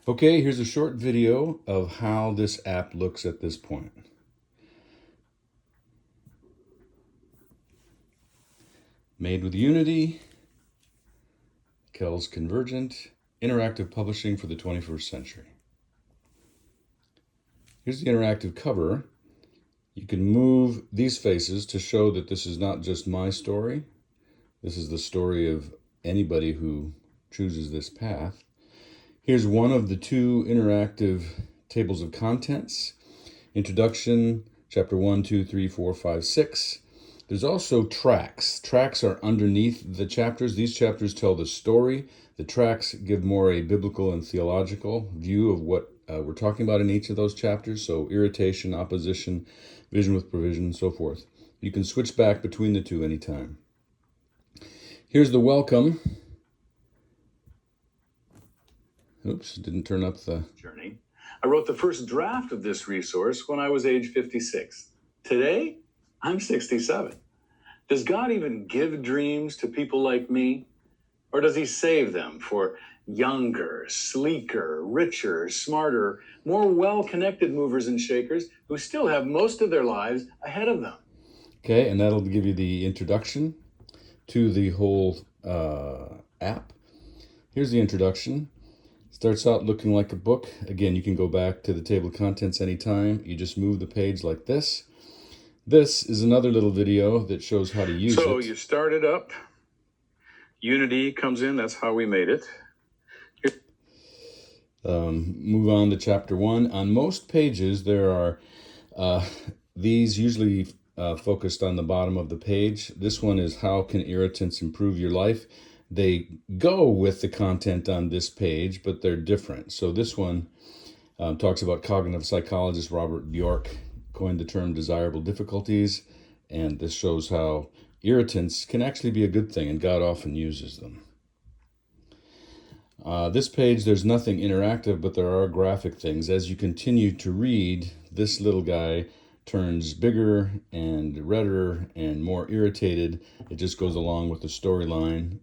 Okay, here's a short video of how this app looks at this point. Made with Unity, Kells Convergent, interactive publishing for the 21st century. Here's the interactive cover. You can move these faces to show that this is not just my story. This is the story of anybody who chooses this path. Here's one of the two interactive tables of contents. Introduction, chapter 1, 2, 3, 4, 5, 6. There's also tracks. Tracks are underneath the chapters. These chapters tell the story. The tracks give more a biblical and theological view of what we're talking about in each of those chapters. So irritation, opposition, vision with provision, and so forth. You can switch back between the two anytime. Here's the welcome. Oops, didn't turn up the journey. I wrote the first draft of this resource when I was age 56. Today, I'm 67. Does God even give dreams to people like me? Or does he save them for younger, sleeker, richer, smarter, more well-connected movers and shakers who still have most of their lives ahead of them? Okay, and that'll give you the introduction to the whole app. Here's the introduction. Starts out looking like a book. Again, you can go back to the table of contents anytime. You just move the page like this. This is another little video that shows how to use it. So you start it up. Unity comes in. That's how we made it. Move on to chapter 1. On most pages, there are these usually focused on the bottom of the page. This one is how can irritants improve your life? They go with the content on this page, but they're different. So this one talks about cognitive psychologist Robert Bjork coined the term desirable difficulties, and this shows how irritants can actually be a good thing, and God often uses them. This page, there's nothing interactive, but there are graphic things. As you continue to read, this little guy turns bigger and redder and more irritated. It just goes along with the storyline.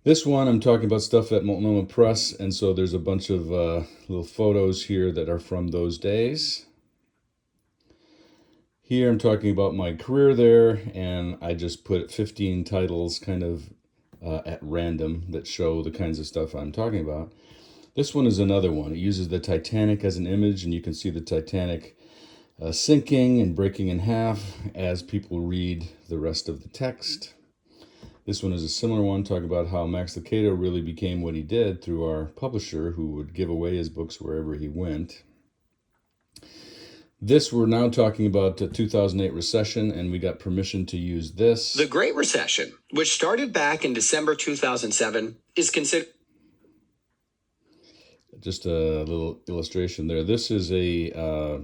This one, I'm talking about stuff at Multnomah Press, and so there's a bunch of little photos here that are from those days. Here I'm talking about my career there, and I just put 15 titles kind of at random that show the kinds of stuff I'm talking about. This one is another one. It uses the Titanic as an image, and you can see the Titanic sinking and breaking in half as people read the rest of the text. This one is a similar one, talking about how Max Lucado really became what he did through our publisher, who would give away his books wherever he went. This, we're now talking about the 2008 recession, and we got permission to use this. The Great Recession, which started back in December 2007, is considered... Just a little illustration there. This is a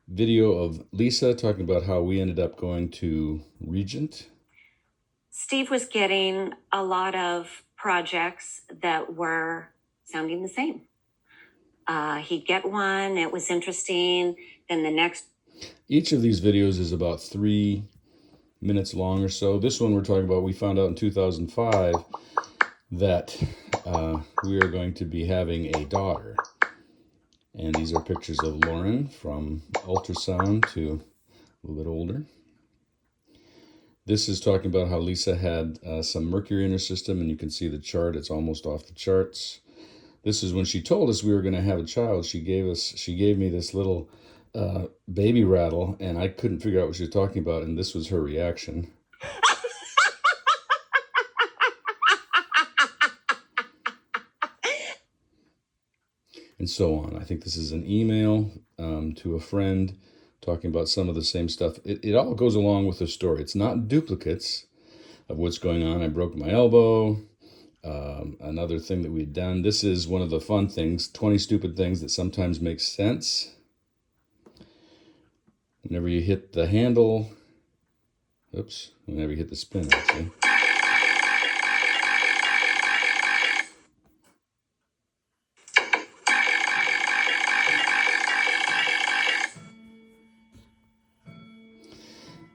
video of Lisa talking about how we ended up going to Regent. Steve was getting a lot of projects that were sounding the same. He'd get one, it was interesting, then the next. Each of these videos is about 3 minutes long or so. This one we're talking about, we found out in 2005 that we are going to be having a daughter. And these are pictures of Lauren from ultrasound to a little bit older. This is talking about how Lisa had some mercury in her system, and you can see the chart. It's almost off the charts. This is when she told us we were going to have a child. She gave me this little baby rattle, and I couldn't figure out what she was talking about, and this was her reaction. And so on. I think this is an email to a friend talking about some of the same stuff. It all goes along with the story. It's not duplicates of what's going on. I broke my elbow. Another thing that we'd done. This is one of the fun things, 20 stupid things that sometimes make sense. Whenever you hit the handle, whenever you hit the spin, actually.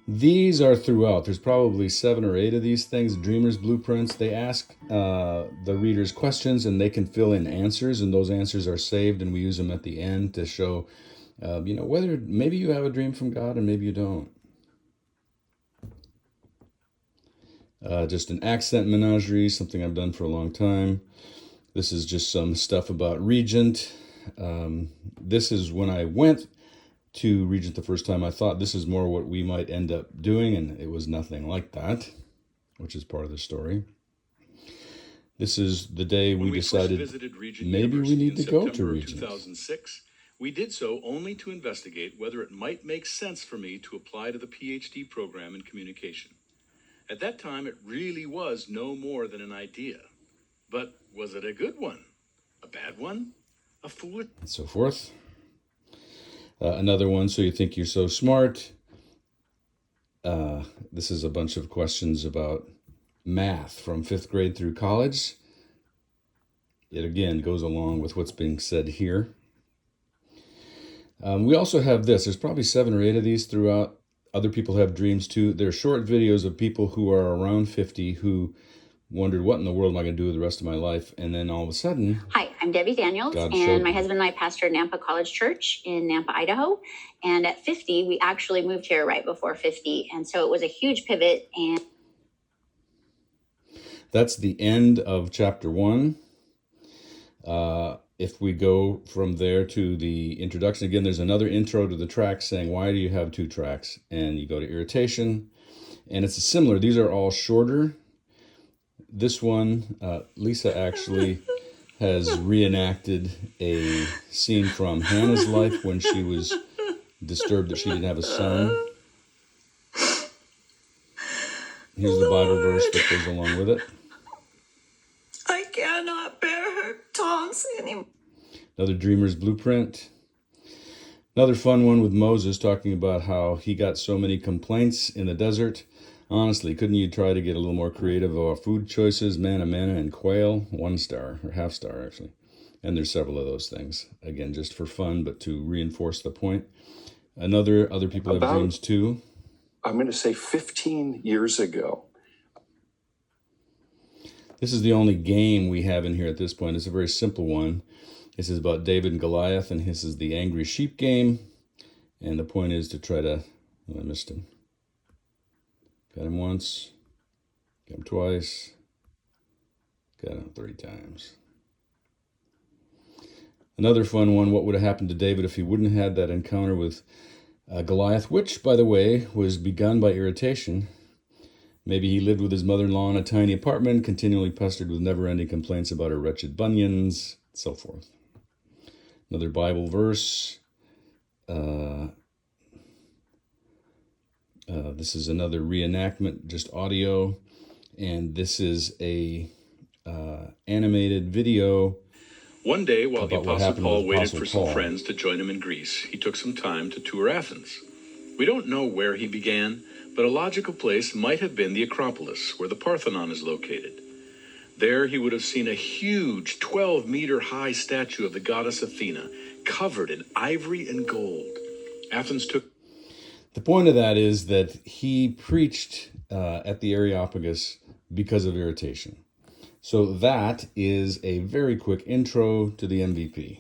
These are throughout. There's probably 7 or 8 of these things, dreamers' blueprints. They ask the readers questions and they can fill in answers, and those answers are saved, and we use them at the end to show, whether maybe you have a dream from God and maybe you don't. Just an accent menagerie, something I've done for a long time. This is just some stuff about Regent. This is when I went to Regent the first time. I thought this is more what we might end up doing, and it was nothing like that, which is part of the story. This is the day we decided maybe we need to go to Regent. 2006, we did so only to investigate whether it might make sense for me to apply to the PhD program in communication. At that time, it really was no more than an idea. But was it a good one? A bad one? A foolish? And so forth. Another one, so you think you're so smart. This is a bunch of questions about math from 5th grade through college. It again goes along with what's being said here. We also have this. There's probably 7 or 8 of these throughout. Other people have dreams too. They're short videos of people who are around 50 who wondered, what in the world am I going to do with the rest of my life? And then all of a sudden... Hi, I'm Debbie Daniels, and my husband and I pastor Nampa College Church in Nampa, Idaho. And at 50, we actually moved here right before 50. And so it was a huge pivot. And that's the end of chapter 1. If we go from there to the introduction, again, there's another intro to the track saying, why do you have 2 tracks? And you go to irritation. And it's similar. These are all shorter. This one, Lisa actually has reenacted a scene from Hannah's life when she was disturbed that she didn't have a son. Here's the Bible verse that goes along with it. I cannot bear her taunts anymore. Another dreamer's blueprint. Another fun one with Moses talking about how he got so many complaints in the desert. Honestly, couldn't you try to get a little more creative about food choices? Manna, and quail, 1 star, or half star actually. And there's several of those things. Again, just for fun, but to reinforce the point. Other people have dreams too. I'm going to say 15 years ago. This is the only game we have in here at this point. It's a very simple one. This is about David and Goliath, and this is the angry sheep game. And the point is to try to... Oh, I missed him. Got him once. Got him twice. Got him 3 times. Another fun one, what would have happened to David if he wouldn't have had that encounter with Goliath, which, by the way, was begun by irritation. Maybe he lived with his mother-in-law in a tiny apartment, continually pestered with never-ending complaints about her wretched bunions, so forth. Another Bible verse. This is another reenactment, just audio. And this is a animated video. One day, while the Apostle Paul waited for some friends to join him in Greece, he took some time to tour Athens. We don't know where he began, but a logical place might have been the Acropolis, where the Parthenon is located. There he would have seen a huge 12-meter-high statue of the goddess Athena, covered in ivory and gold. Athens took... The point of that is that he preached at the Areopagus because of irritation. So that is a very quick intro to the MVP.